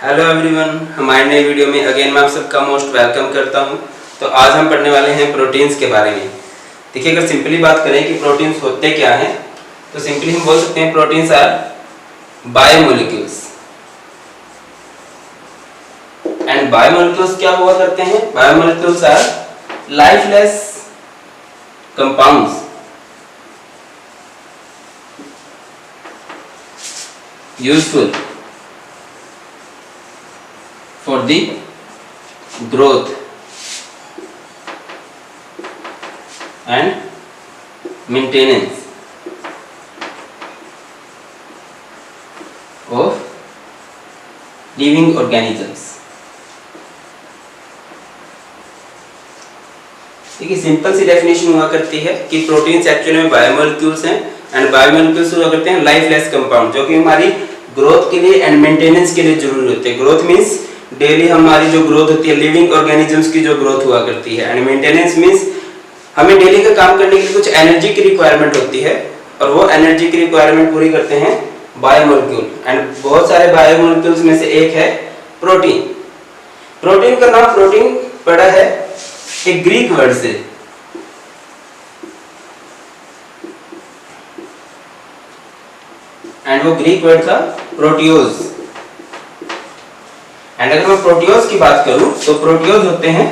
Hello everyone, हमारे नए video में अगेन मैं आप सबका मोस्ट वेलकम करता हूं। तो आज हम पढ़ने वाले हैं प्रोटीन्स के बारे में। देखिए, अगर सिंपली बात करें कि प्रोटीन्स होते क्या हैं, तो सिंपली हम बोल सकते हैं proteins are biomolecules. And biomolecules क्या हुआ करते हैं? Biomolecules are lifeless compounds useful for the growth and maintenance of living organisms। देखिए, सिंपल सी डेफिनेशन हुआ करती है कि प्रोटीन्स एक्चुअली में बायोमोलिक्यूल्स हैं एंड बायोमोलिक्यूल्स हुआ करते हैं लाइफलेस कंपाउंड, जो कि हमारी ग्रोथ के लिए एंड मेंटेनेंस के लिए जरूरी होते हैं। ग्रोथ मींस डेली हमारी जो ग्रोथ होती है, लिविंग ऑर्गेनिजम्स की जो ग्रोथ हुआ करती है, एंड मेंटेनेंस मींस हमें डेली का काम करने के लिए कुछ एनर्जी की रिक्वायरमेंट होती है, और वो एनर्जी की रिक्वायरमेंट पूरी करते हैं बायोमोलिक्यूल। एंड बहुत सारे बायोमोलिक्यूल्स में से एक है प्रोटीन। प्रोटीन का नाम प्रोटीन पड़ा है एक ग्रीक वर्ड से, एंड वो ग्रीक वर्ड था प्रोटियोज। एंड अगर मैं प्रोटियोज की बात करूं तो प्रोटियोज होते हैं,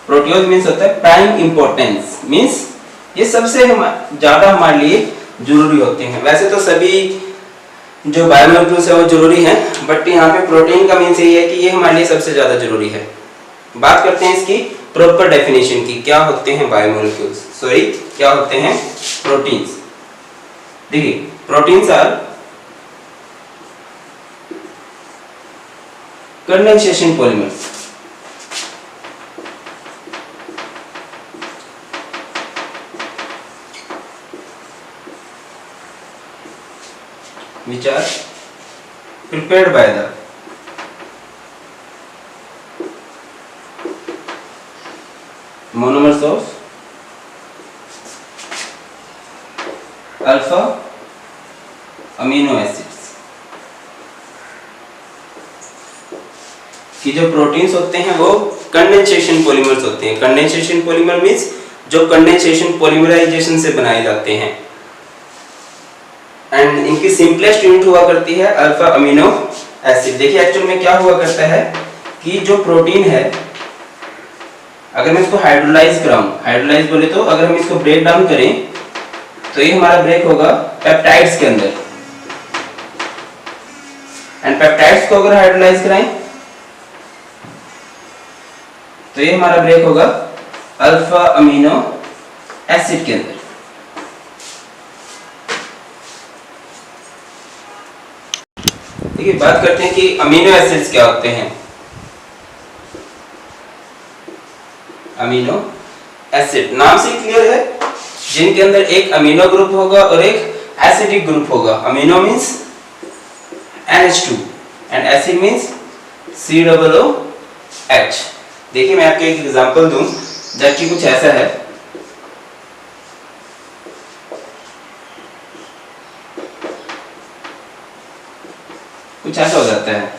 प्रोटियोज मींस होता है प्राइम इंपॉर्टेंस, मींस ये सबसे ज्यादा हमारे लिए जरूरी होते हैं। वैसे तो सभी जो बायोमोलिक्यूल्स है वो जरूरी हैं, बट यहाँ पे प्रोटीन का मींस ये है कि ये हमारे लिए सबसे ज्यादा जरूरी है। बात करते हैं इसकी प्रॉपर डेफिनेशन की, क्या होते हैं बायोमोलिक्यूल्स, सॉरी क्या होते हैं प्रोटीन्स। देखिए, proteins are condensation polymers which are prepared by the monomers of alpha amino acids। कि जो प्रोटीन्स होते हैं वो कंडेंसेशन पॉलीमर्स होते हैं। कंडेंसेशन पॉलीमर मींस जो कंडेंसेशन पॉलीमराइजेशन से बनाए जाते हैं, एंड इनकी सिंपलेस्ट यूनिट हुआ करती है अल्फा अमीनो एसिड। देखिए, एक्चुअल में क्या हुआ करता है कि जो प्रोटीन है, अगर मैं इसको हाइड्रोलाइज कराऊं, हाइड्रोलाइज बोले तो अगर हम इसको ब्रेक डाउन करें तो ये हमारा ब्रेक होगा पेप्टाइड्स के अंदर, एंड पेप्टाइड्स को अगर हाइड्रोलाइज कराएं तो ये हमारा ब्रेक होगा अल्फा अमीनो एसिड के अंदर। देखिए, बात करते हैं कि अमीनो एसिड्स क्या होते हैं। अमीनो एसिड नाम से क्लियर है, जिनके अंदर एक अमीनो ग्रुप होगा और एक एसिडिक ग्रुप होगा। Amino means NH2 and acid means COOH। देखिए, मैं आपको एक एग्जांपल दूं, जबकि कुछ ऐसा है। कुछ ऐसा हो जाता है।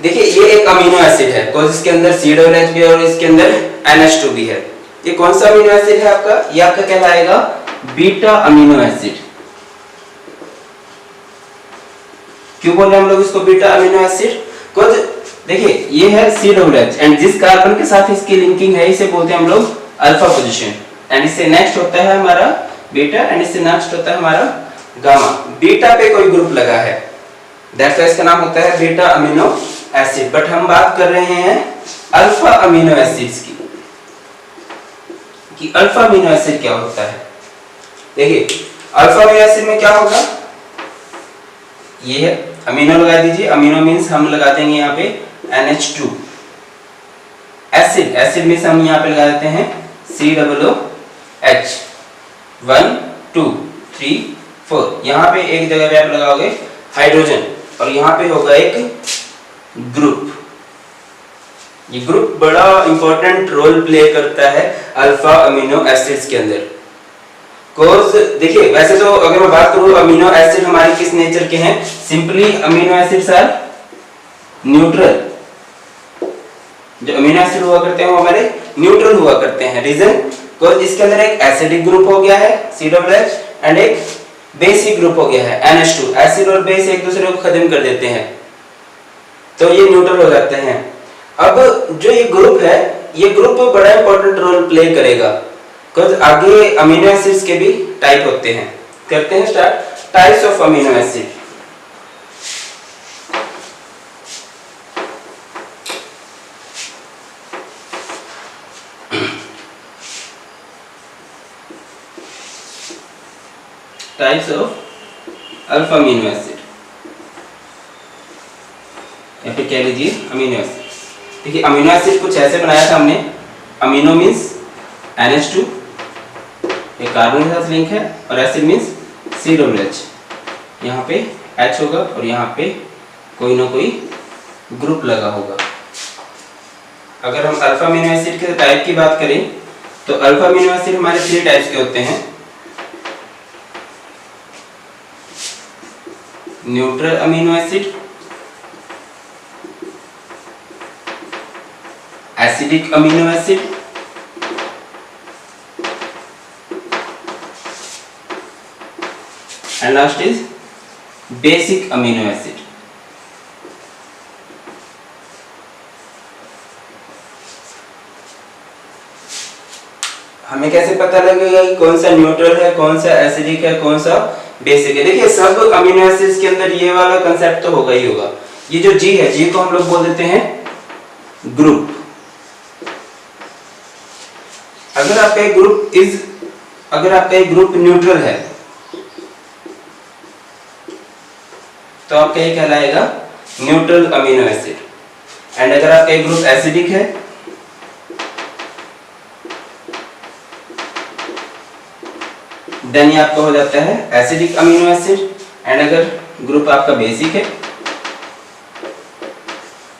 देखिए, ये एक अमीनो एसिड है, बिकॉज़ इसके अंदर COOH भी है और इसके अंदर NH2 भी है। ये कौन सा अमीनो एसिड है आपका? ये आपका कहलाएगा बीटा अमीनो एसिड। क्यों बोल रहे हैं हम लोग इसको बीटा अमीनो एसिड? बिकॉज़ देखिए, ये है COOH, एंड जिस कार्बन के साथ इसकी लिंकिंग है इसे बोलते हैं हम लोग अल्फा पोजीशन, एंड इससे नेक्स्ट होता है हमारा बीटा, एंड इससे नेक्स्ट होता है हमारा गामा। बीटा पे कोई ग्रुप लगा है, दैट्स व्हाई इसका नाम होता है बीटा अमीनो एसिड। बट हम बात कर रहे हैं अल्फा अमीनो एसिड्स की, कि अल्फा अमीनो एसिड क्या होता है। देखिए, अल्फा अमीनो एसिड में क्या होगा, ये है अमीनो लगा दीजिए। अमीनो मींस हम लगा देंगे यहाँ पे NH2। एसिड, एसिड मींस हम यहाँ पे लगा देते हैं COOH। 1 2 3 4, यहाँ पे एक जगह पे आप लगाओगे हाइड्रोजन, और यहाँ पे होगा एक ग्रुप। ये ग्रुप बड़ा इंपॉर्टेंट रोल प्ले करता है अल्फा अमीनो एसिड्स के अंदर। कोर्स देखिए, वैसे तो अगर मैं बात करूं अमीनो एसिड हमारे किस नेचर के हैं, simply amino acids are neutral. जो अमीनो एसिड हुआ करते हैं वो हमारे न्यूट्रल हुआ करते हैं। रीजन, बिकॉज इसके अंदर एक एसिडिक ग्रुप हो गया है COOH एंड एक बेसिक ग्रुप हो गया है NH2। एसिड और बेस एक दूसरे को खत्म कर देते हैं तो ये न्यूट्रल हो जाते हैं। अब जो ये ग्रुप है, ये ग्रुप बड़ा इंपॉर्टेंट रोल प्ले करेगा, बिकॉज आगे अमीनो एसिड्स के भी टाइप होते हैं। करते हैं start, types of amino acid. Types of alpha amino acid या फिर कह लीजिए अमीनो एसिड। देखिए अमीनो एसिड कुछ ऐसे बनाया था हमने, अमीनो मीन्स NH2, एक कार्बन के साथ लिंक है, और एसिड मीन्स COOH। यहाँ पे H होगा और यहाँ पे कोई ना कोई ग्रुप लगा होगा। अगर हम अल्फा अमीनो एसिड के टाइप की बात करें तो अल्फा अमीनो एसिड हमारे 3 टाइप्स के होते हैं। Neutral amino acid, acidic amino acid, and last is basic amino acid. हमें कैसे पता लगेगा कि कौन सा न्यूट्रल है, कौन सा एसिडिक है, कौन सा बेसिक है? देखिए सब अमीनो एसिड्स के अंदर ये वाला कंसेप्ट तो होगा ही होगा। ये जो G है, G को हम लोग बोल देते हैं ग्रुप। अगर आपका एक ग्रुप न्यूट्रल है तो आपका ये कहलाएगा न्यूट्रल अमीनो एसिड। एंड अगर आपका एक ग्रुप एसिडिक है देन ये आपका हो जाता है एसिडिक अमीनो एसिड। एंड अगर ग्रुप आपका बेसिक है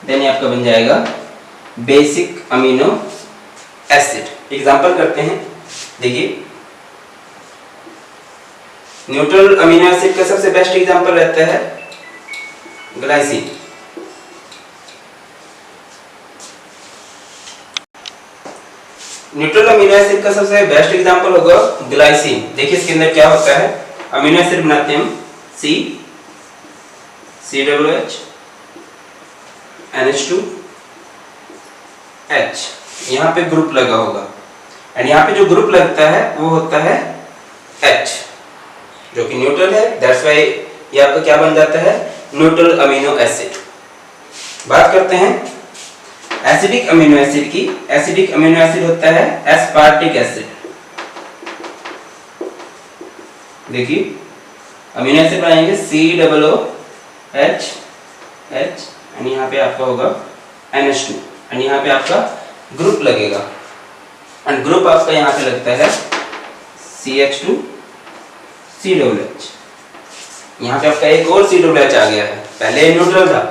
देन ये आपका बन जाएगा बेसिक अमीनो एसिड। एग्जांपल करते हैं, देखिए न्यूट्रल अमीनो एसिड का सबसे बेस्ट एग्जांपल रहता है ग्लाइसिन। न्यूट्रल अमीनो एसिड का सबसे बेस्ट एग्जांपल होगा ग्लाइसिन। देखिए इसके अंदर क्या होता है, अमीनो एसिड बनाते हैं हम COOH NH2 H, यहाँ पे ग्रुप लगा होगा एंड यहाँ पे जो ग्रुप लगता है वो होता है H जो कि न्यूट्रल है। दैट्स व्हाई ये आपका क्या बन जाता है, न्यूट्रल अमीनो एसिड। बात करते हैं एसिडिक अमीनो एसिड की। एसिडिक अमीनो एसिड होता है एस्पार्टिक एसिड। देखिए अमीनो एसिड बनाएंगे COOH H एंड यहाँ पे आपका होगा NH2 एंड यहाँ पे आपका ग्रुप लगेगा एंड ग्रुप आपका यहाँ पे लगता है CH2 COOH। यहाँ पे आपका एक और COOH आ गया है, पहले न्यूट्रल था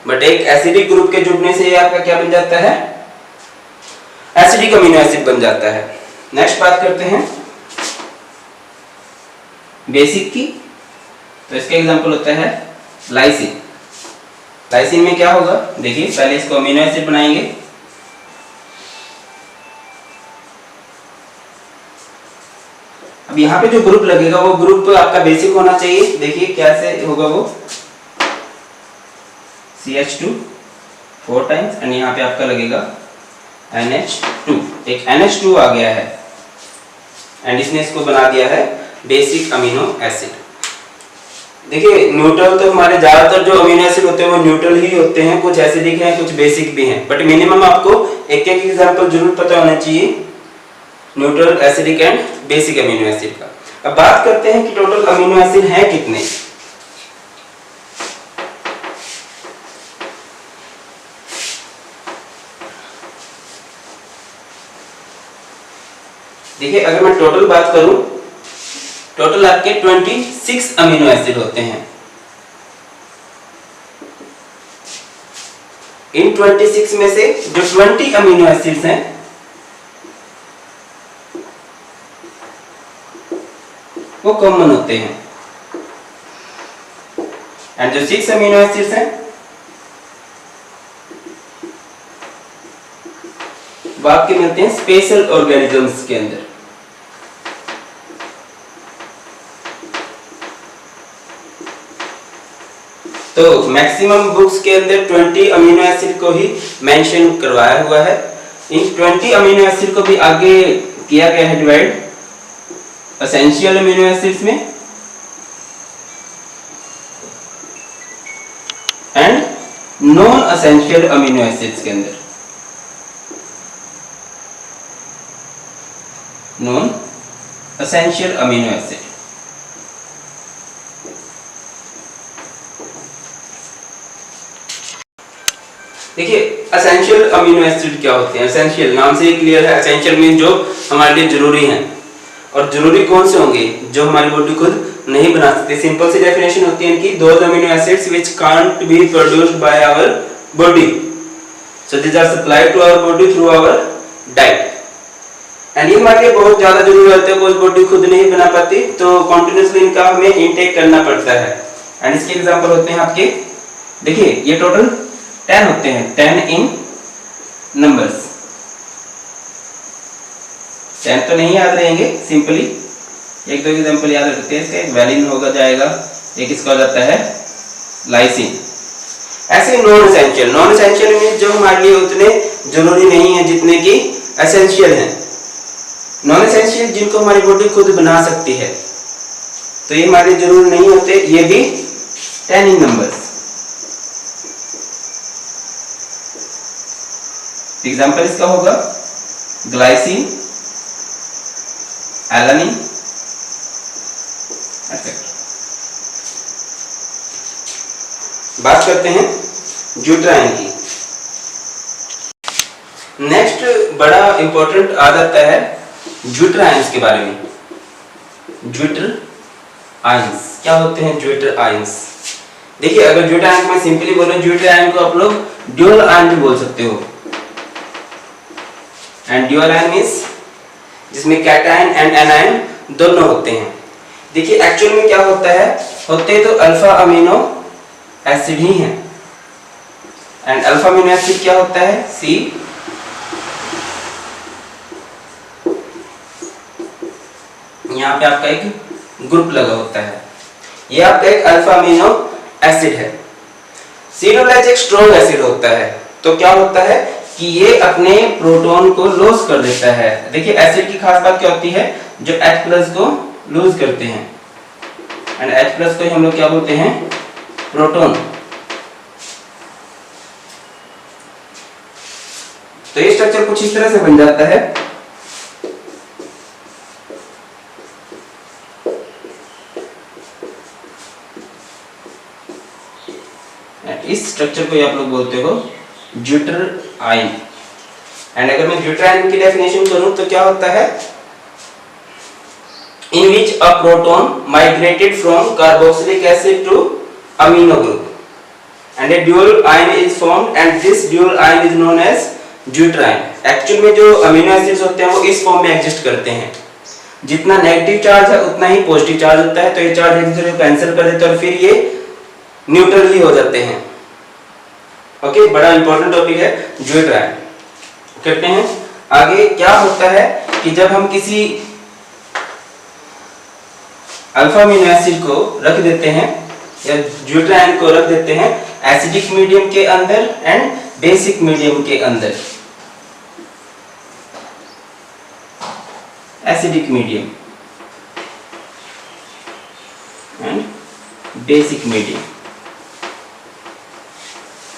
बट एक एसिडिक ग्रुप के जुड़ने से ये आपका क्या बन जाता है, एसिडिक अमीनो एसिड बन जाता है। नेक्स्ट बात करते हैं बेसिक की, तो इसका एग्जांपल होता है लाइसिन। लाइसिन में क्या होगा, देखिए पहले इसको अमीनो एसिड बनाएंगे, अब यहाँ पे जो ग्रुप लगेगा वो ग्रुप आपका बेसिक होना चाहिए। देखिए कैसे होगा वो, CH2 4 टाइम्स एंड यहाँ पे आपका लगेगा NH2। एक NH2 आ गया है एंड इसने इसको बना दिया है बेसिक अमीनो एसिड। देखिए न्यूट्रल तो हमारे ज्यादातर जो अमीनो एसिड होते हैं वो न्यूट्रल ही होते हैं, कुछ एसिडिक हैं कुछ बेसिक भी हैं, बट मिनिमम आपको एक एक एग्जांपल जरूर पता होना चाहिए neutral, acidic and basic amino acid का। अब बात करते हैं कि टोटल अमीनो एसिड हैं कितने। देखिए अगर मैं टोटल बात करूं, टोटल आपके 26 अमीनो एसिड होते हैं। इन 26 में से जो 20 अमीनो एसिड्स हैं वो कॉमन होते हैं। एंड जो 6 अमीनो एसिड्स हैं वो आपके मिलते हैं स्पेशल ऑर्गेनिजम्स के अंदर। तो मैक्सिमम बुक्स के अंदर 20 अमीनो एसिड को ही मेंशन करवाया हुआ है। इन 20 अमीनो एसिड को भी आगे किया गया है डिवाइड एसेंशियल अमीनो एसिड्स में and non essential amino acids के अंदर। नॉन एसेंशियल अमीनो एसिड, देखिए एसेंशियल अमीनो एसिड क्या होते हैं। एसेंशियल नाम से ही क्लियर है, एसेंशियल मीन जो हमारे लिए जरूरी हैं। और जरूरी कौन से होंगे? जो हमारी बॉडी खुद नहीं बना सकती। सिंपल सी डेफिनेशन होती है इनकी, those amino acids which can't be produced by our body, so these are supplied to our body through our diet. And ये हमारे लिए बहुत ज्यादा जरूरी होते हैं, कोई बॉडी खुद नहीं बना पाती, तो कंटिन्यूअसली इनका हमें इनटेक करना पड़ता है। एंड इसके एग्जांपल होते हैं आपके, देखिए ये टोटल 10 होते हैं, 10 इन नंबर्स। 10 तो नहीं याद रहेंगे, सिंपली एक दो एग्जांपल याद रखते हैं। इसका एक वैलिन होगा जाएगा, एक इसका हो जाता है लाइसिन। ऐसे non essential, non essential means जो हमारे लिए उतने जरूरी नहीं है जितने की एसेंशियल हैं। नॉन एसेंशियल जिनको हमारी बॉडी खुद बना सकती है, तो ये हमारे जरूरी नहीं होते, ये भी 10 इन नंबर्स। एग्जाम्पल इसका होगा ग्लाइसिन, एलानिन, एक्सेट्रा। बात करते हैं ज्यूट्राइन की। नेक्स्ट बड़ा इंपॉर्टेंट आ जाता है ज्यूट्राइंस के बारे में। ज्यूटर आयंस क्या होते हैं? ज्यूटर आयंस, देखिए अगर ज्यूटर आयन में सिंपली बोलो, ज्यूटर आयन को आप लोग ड्यूल आयन भी बोल सकते हो। एंड ड्यूल आयन मींस जिसमें कैटायन एंड एनायन दोनों होते हैं। देखिए एक्चुअल में क्या होता है, होते तो अल्फा अमीनो एसिड ही हैं। एंड अल्फा अमीनो एसिड क्या होता है? सी, यहाँ पे आपका एक ग्रुप लगा होता है, ये आपका एक अल्फा अमीनो एसिड है। सीडोलाइज एक स्ट्रॉन्ग एसिड होता है, तो क्या होता है कि ये अपने प्रोटॉन को लॉस कर देता है। देखिए एसिड की खास बात क्या होती है, जो H+ को लूज करते हैं, एंड H+ को हम लोग क्या बोलते हैं? प्रोटॉन। तो ये स्ट्रक्चर कुछ इस तरह से बन जाता है। इस स्ट्रक्चर को आप लोग बोलते हो ज्यूटर आयन। एंड अगर मैं ज्यूटर आयन की डेफिनेशन करूं तो क्या होता है? In which a proton migrated from carboxylic acid to amino group and a dual ion is formed and this dual ion is known as zwitter ion. Actual में जो अमीनो एसिड्स होते हैं वो इस फॉर्म में एग्जिस्ट करते हैं, जितना नेगेटिव चार्ज है उतना ही पॉजिटिव चार्ज होता है, तो ये चार्ज एक दूसरे को कैंसिल कर देते हैं और फिर ये न्यूट्रल ही हो जाते हैं। ओके, बड़ा इंपॉर्टेंट टॉपिक है ज्यूटर आयन। करते हैं आगे। क्या होता है कि जब हम किसी अल्फा अमीनो एसिड को रख देते हैं या ज्यूटर आयन को रख देते हैं एसिडिक मीडियम के अंदर एंड बेसिक मीडियम के अंदर, acidic medium and basic medium.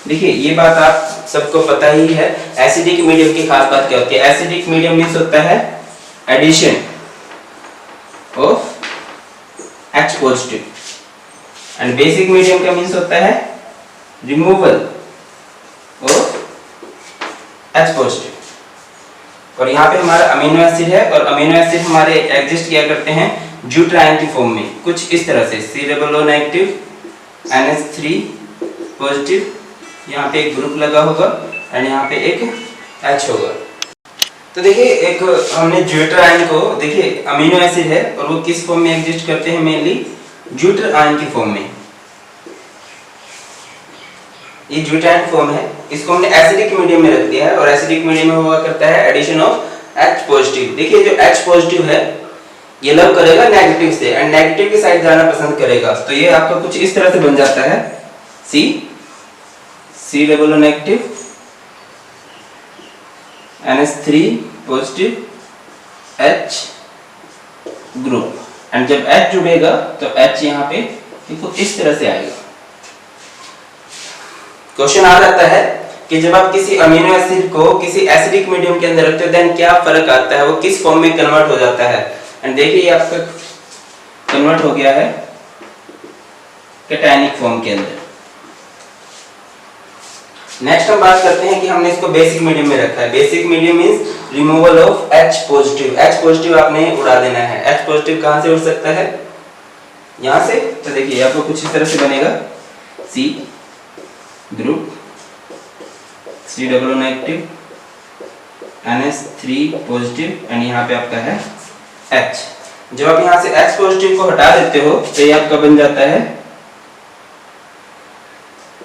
देखिए ये बात आप सबको पता ही है, एसिडिक मीडियम की खास बात क्या होती है? एसिडिक मीडियम मींस होता है addition of H+ and basic medium का मींस होता है रिमूवल ऑफ H+। और यहाँ पे हमारा अमीनो एसिड है और अमीनो एसिड हमारे एग्जिस्ट किया करते हैं ज्यूटर आयन की फॉर्म में, कुछ इस तरह से C+O नेगेटिव, NH3 पॉजिटिव, यहाँ पे एक ग्रुप लगा होगा एंड यहाँ पे एक H होगा। तो देखिए एक हमने ज्यूटर आयन को, देखिए अमीनो एसिड है और वो किस फॉर्म में एग्जिस्ट करते हैं, मेनली ज्यूटर आयन की फॉर्म में। ये ज्यूटर आयन फॉर्म है, इसको हमने एसिडिक मीडियम में रख दिया है और एसिडिक मीडियम में हुआ करता है एडिशन ऑफ H पॉजिटिव। देखिए जो H पॉजिटिव है ये लव करेगा नेगेटिव से एंड नेगेटिव की साइड जाना पसंद करेगा, तो ये आपका कुछ इस तरह से बन जाता है C double negative NH3 positive H group, and जब H जुड़ेगा तो H यहाँ पे कुछ इस तरह से आएगा। क्वेश्चन आ जाता है कि जब आप किसी अमीनो एसिड को किसी एसिडिक मीडियम के अंदर रखते हो देन क्या फर्क आता है, वो किस फॉर्म में कन्वर्ट हो जाता है। एंड देखिए आपका कन्वर्ट हो गया है कैटायनिक फॉर्म के अंदर। नेक्स्ट हम बात करते हैं कि हमने इसको बेसिक मीडियम में रखा है। Basic medium means removal of H positive. H positive आपने उड़ा देना है। H पॉजिटिव कहां से उड़ सकता है, यहां से। तो देखिए आपको कुछ इस तरह से बनेगा C group C double negative NH3 positive and यहाँ पे आपका है H। जब आप यहाँ से H पॉजिटिव को हटा देते हो तो ये आपका बन जाता है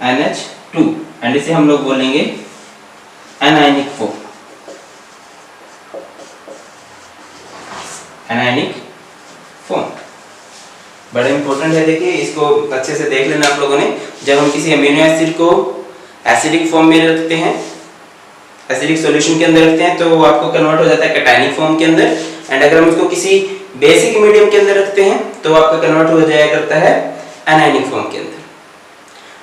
NH2 एंड इसे हम लोग बोलेंगे एनायनिक फॉर्म। एनायनिक फॉर्म बड़ा इंपॉर्टेंट है, देखिए इसको अच्छे से देख लेना आप लोगों ने। जब हम किसी अमीनो एसिड को एसिडिक फॉर्म में रखते हैं, एसिडिक सॉल्यूशन के अंदर रखते हैं, तो वो आपको कन्वर्ट हो जाता है कैटायनिक फॉर्म के अंदर। एंड अगर हम उसको किसी बेसिक मीडियम के अंदर रखते हैं तो आपका कन्वर्ट हो जाया करता है एनायनिक फॉर्म के अंदर।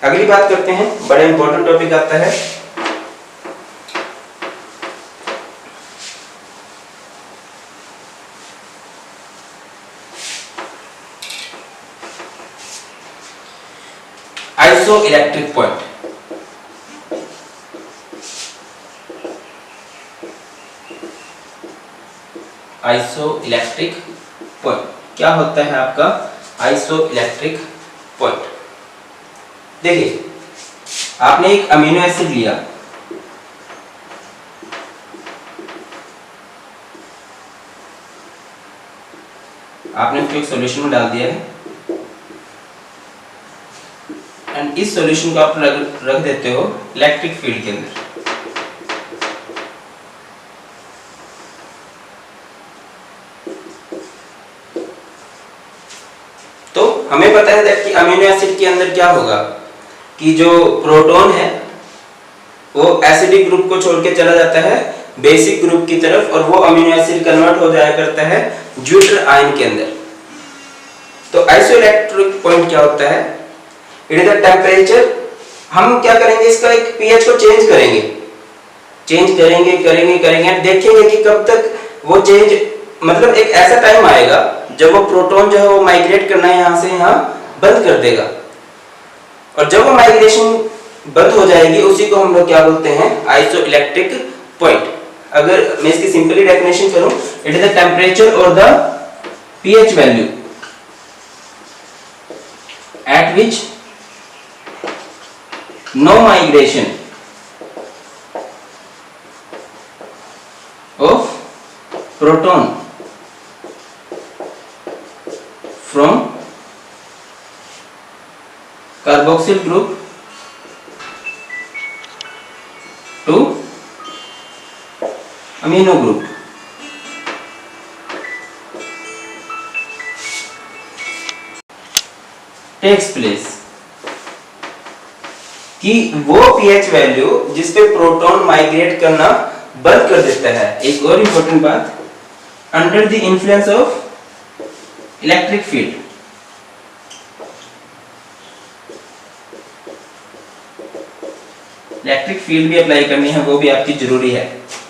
अगली बात करते हैं, बड़ा इंपॉर्टेंट टॉपिक आता है आइसोइलेक्ट्रिक पॉइंट। आइसोइलेक्ट्रिक पॉइंट क्या होता है आपका आइसोइलेक्ट्रिक पॉइंट। देखिए आपने एक अमीनो एसिड लिया, आपने उसको एक सॉल्यूशन में डाल दिया है एंड इस सॉल्यूशन को आप रख देते हो इलेक्ट्रिक फील्ड के अंदर। तो हमें पता है कि अमीनो एसिड के अंदर क्या होगा कि जो प्रोटॉन है वो एसिडिक ग्रुप को छोड़ के चला जाता है बेसिक ग्रुप की तरफ और वो अमीनो एसिड कन्वर्ट हो जाया करता है ज्यूटर आयन के अंदर। तो आइसोइलेक्ट्रिक पॉइंट क्या होता है, इट इज द टेम्परेचर। हम क्या करेंगे, इसका एक पीएच को चेंज करेंगे देखेंगे कि कब तक वो चेंज, मतलब एक ऐसा टाइम आएगा जब वो प्रोटॉन जो है वो माइग्रेट करना है यहाँ से यहाँ बंद कर देगा, और जब वो माइग्रेशन बंद हो जाएगी उसी को हम लोग क्या बोलते हैं आइसोइलेक्ट्रिक पॉइंट। अगर मैं इसकी सिंपली डेफिनेशन करूं, इट इज द टेम्परेचर और the pH value eight which no migration of proton from carboxyl group to amino group। takes place कि वो pH वैल्यू जिस पे प्रोटॉन माइग्रेट करना बंद कर देता है। एक और इंपॉर्टेंट बात, under the influence of electric field. Electric field भी अप्लाई करनी है, वो भी आपकी जरूरी है।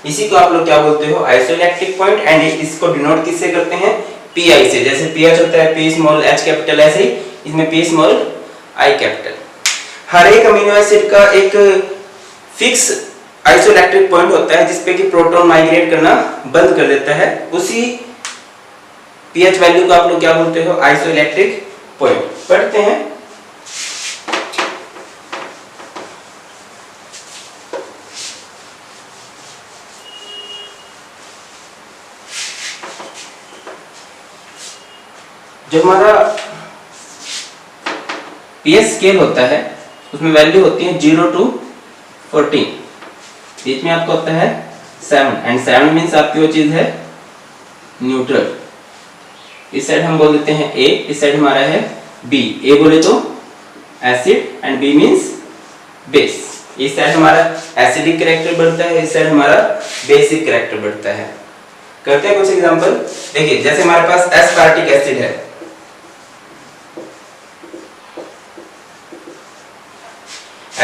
इसी को आप लोग क्या बोलते हो आइसोइलेक्ट्रिक पॉइंट, एंड इसको डिनोट किससे करते हैं पीआई से। जैसे पीएच होता है पी स्मॉल एच कैपिटल, ऐसे ही इसमें पी स्मॉल आई कैपिटल। हर एक अमीनो एसिड का एक फिक्स आइसोइलेक्ट्रिक पॉइंट होता है जिसपे कि प्रोटॉन माइग्रेट करना बंद कर देता है। उसी पीएच वैल्यू को आप लोग क्या बोलते हो आइसोइलेक्ट्रिक पॉइंट। पढ़ते हैं, जो हमारा पीएच स्केल होता है उसमें वैल्यू होती है 0 to 14, बीच में आपका होता है 7 एंड 7 मीन्स आपकी वो चीज है न्यूट्रल। इस साइड हम बोल देते हैं ए, इस साइड हमारा है बी। ए बोले तो acid and B means base. इस साइड हमारा एसिडिक कैरेक्टर बढ़ता है, इस साइड हमारा बेसिक कैरेक्टर बढ़ता है। करते हैं कुछ एग्जांपल। देखिए जैसे हमारे पास एस्पार्टिक एसिड है,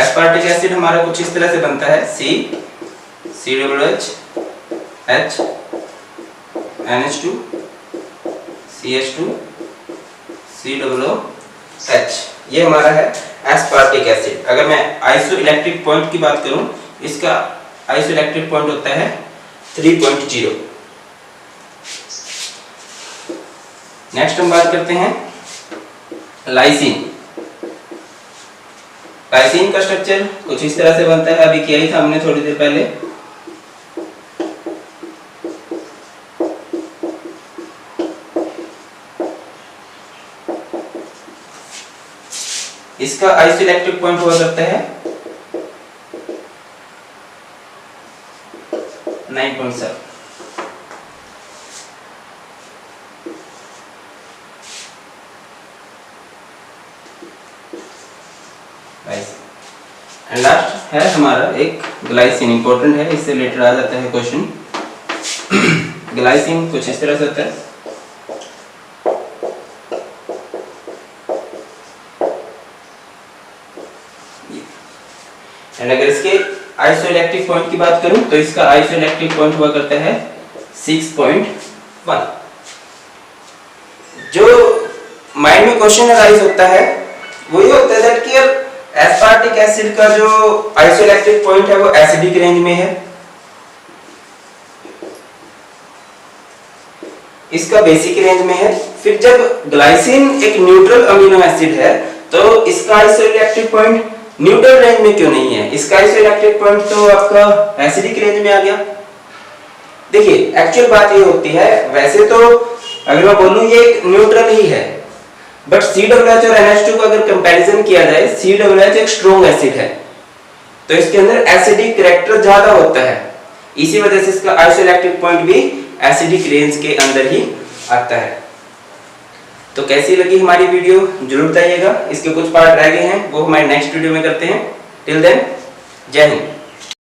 एस्पार्टिक एसिड हमारा कुछ इस तरह से बनता है CH H NH2 CH2 COOH, ये हमारा है एस्पार्टिक एसिड। अगर मैं आइसोइलेक्ट्रिक पॉइंट की बात करूं, इसका आइसोइलेक्ट्रिक पॉइंट होता है 3.0। नेक्स्ट हम बात करते हैं लाइसिन। लाइसिन का स्ट्रक्चर कुछ इस तरह से बनता है, अभी किया ही था हमने थोड़ी देर पहले। इसका आइसोइलेक्ट्रिक पॉइंट हुआ करता है 9.7। एंड लास्ट है हमारा एक ग्लाइसिन, इंपॉर्टेंट है, इससे रिलेटेड आ जाता है क्वेश्चन। ग्लाइसिन कुछ इस तरह से होता है, एंड अगर इसके आइसोइलेक्ट्रिक पॉइंट की बात करूं तो इसका आइसोइलेक्ट्रिक पॉइंट हुआ करता है 6.1। जो माइंड में क्वेश्चन अराइज होता है वो ये होता है कि एस्पार्टिक एसिड का जो आइसोइलेक्ट्रिक पॉइंट है वो एसिडिक रेंज में है, इसका बेसिक रेंज में है। फिर जब ग्लाइसिन एक न्यूट्रल अमीनो एसिड है तो इसका आइसोइलेक्ट्रिक पॉइंट न्यूट्रल रेंज में क्यों नहीं है? इसका आइसोइलेक्ट्रिक पॉइंट तो आपका एसिडिक रेंज में आ गया। देखिए एक्चुअल बात ये होती है, वैसे तो अगर मैं बोलूं ये एक न्यूट्रल ही है, बट COOH और NH2 को अगर कंपैरिजन किया जाए, COOH एक स्ट्रॉन्ग एसिड है तो इसके अंदर एसिडिक कैरेक्टर ज्यादा होता है, इसी वजह से इसका आइसोइलेक्ट्रिक पॉइंट भी एसिडिक रेंज के अंदर ही आता है। तो कैसी लगी हमारी वीडियो जरूर बताइएगा। इसके कुछ पार्ट रह गए हैं वो हमारे नेक्स्ट वीडियो में करते हैं। टिल देन जय हिंद।